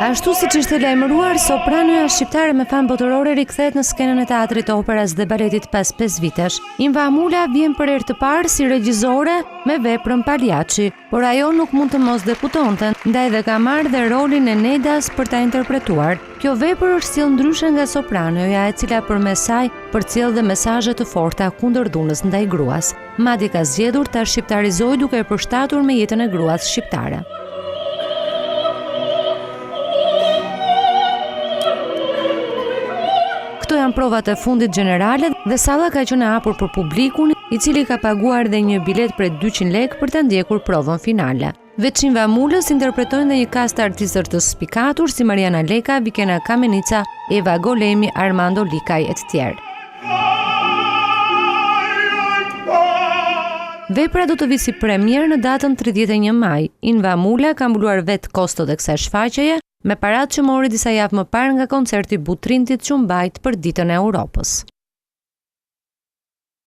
Ashtu siç ishte lajmëruar, sopranoja shqiptare me famë botërore rikthehet në skenën e teatrit, operas dhe baletit pas 5 vitesh. Inva Amula vjen për herë të parë si regjizore me veprën Paljaçi, por ajo nuk mund të mos deputonte, ndaj dhe ka marrë dhe rolin e Nedas për ta interpretuar. Kjo vepër është sjell ndryshe nga sopranoja, e cila përmes saj përcjell dhe mesazhe të forta kundër dhunës ndaj gruas. Madje ka zgjedhur ta shqiptarizojë duke e përshtatur me jetën e gruas shqiptare. Këto janë provat e fundit gjenerale dhe salla ka qenë e hapur për publikun, i cili ka paguar dhe një bilet prej 200 lekë për të ndjekur provën finale. Veç Inva Amulës interpretojnë dhe një kast artistër të spikatur si Mariana Leka, Vikena Kamenica, Eva Golemi, Armando Likaj e të tjerë. Vepra do të vi si premier në datën 31 maj. Inva Amula ka mbuluar vetë kostot e kësaj shfaqjeje, me paratë që mori disa javë më parë nga koncerti Butrintit që mbajt për ditën e Europës.